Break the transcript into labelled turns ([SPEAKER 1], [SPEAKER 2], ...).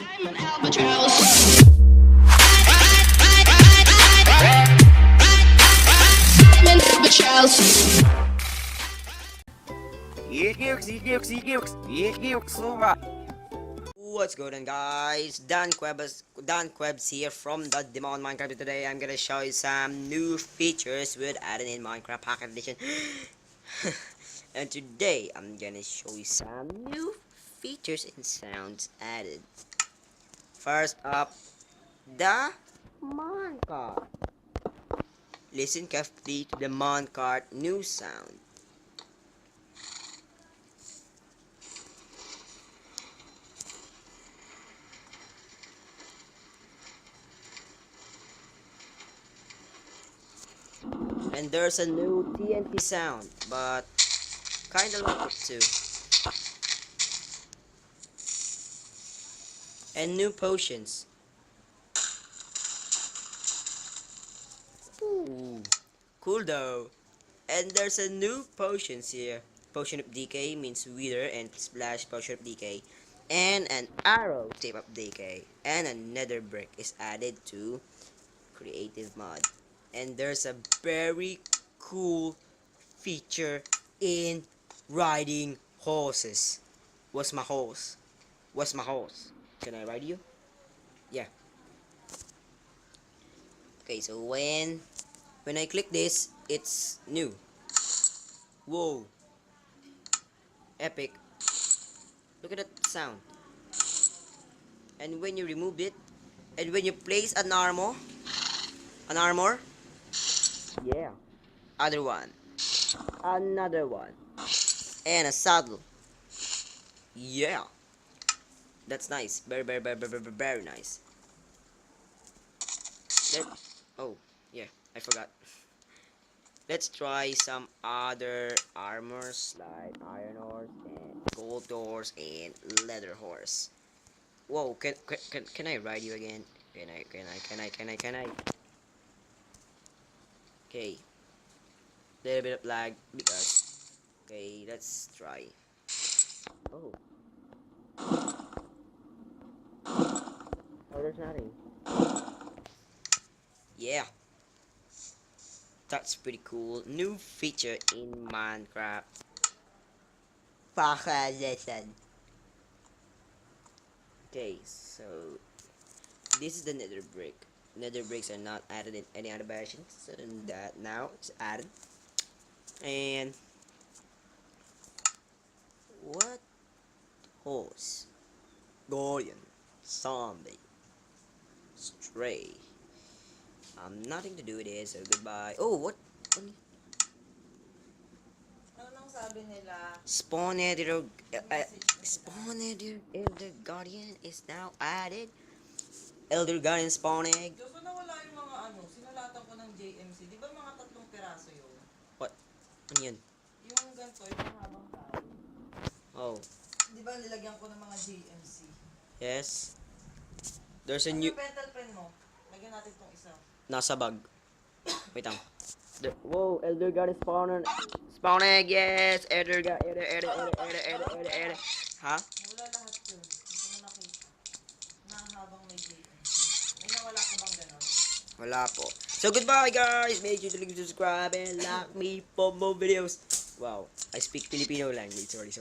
[SPEAKER 1] I'm an albatross. I'm an albatross.
[SPEAKER 2] What's going on, guys? Dan Quebs here from the Demon Minecraft. Today I'm gonna show you some new features with added in Minecraft Pocket Edition. And today I'm gonna show you some new features and sounds added. First up, the minecart. Listen carefully to the minecart new sound. And there's a new TNT sound, but kinda like it too. And new potions. Ooh, cool though. And there's a new potions here. Potion of Decay means Wither and Splash Potion of Decay. And an arrow tip of decay. And a nether brick is added to creative mod. And there's a very cool feature in riding horses. What's my horse? What's my horse? Can I ride you? Yeah. Okay, so when I click this, it's new. Whoa. Epic. Look at that sound. And when you remove it, and when you place an armor, yeah, other one, another one, and a saddle, yeah, that's nice, very nice. Let, oh, yeah, I forgot. Let's try some other armors like iron horse and gold horse and leather horse. Whoa, can I ride you again? Can I? Okay. Little bit of lag because okay, let's try. Oh. Oh, there's nothing. Yeah. That's pretty cool. New feature in Minecraft. Listen. Okay, so this is the nether brick. Nether bricks are not added in any other version, so that now it's added. And what horse? Guardian, zombie, stray. Nothing to do with it, so goodbye. Oh, what?
[SPEAKER 3] Anong sabi nila?
[SPEAKER 2] Spawn Elder Guardian is now added. Elder Guardian spawn egg.
[SPEAKER 3] Diyos ko nawala yung mga sinulatan ko ng JMC. Di ba mga 3 piraso yun?
[SPEAKER 2] What? Ano yun?
[SPEAKER 3] Yung ganito, yung habang tao.
[SPEAKER 2] Oh.
[SPEAKER 3] Di ba nilagyan ko ng mga JMC?
[SPEAKER 2] Yes. There's a
[SPEAKER 3] Ano
[SPEAKER 2] new...
[SPEAKER 3] yung pental pen mo? Lagyan natin tong isa.
[SPEAKER 2] Nasa bag. Wait lang. Whoa, Elder Guardian spawner. Spawn egg, yes! Elder Guardian, Elder. Ha?
[SPEAKER 3] Wala lahat yun. Hindi ko na nakita. Na habang may JMC. May nawala ko bang ganon?
[SPEAKER 2] Wala po. So goodbye, guys! Make sure to like, subscribe, and like me for more videos. Wow, I speak Filipino language. Sorry.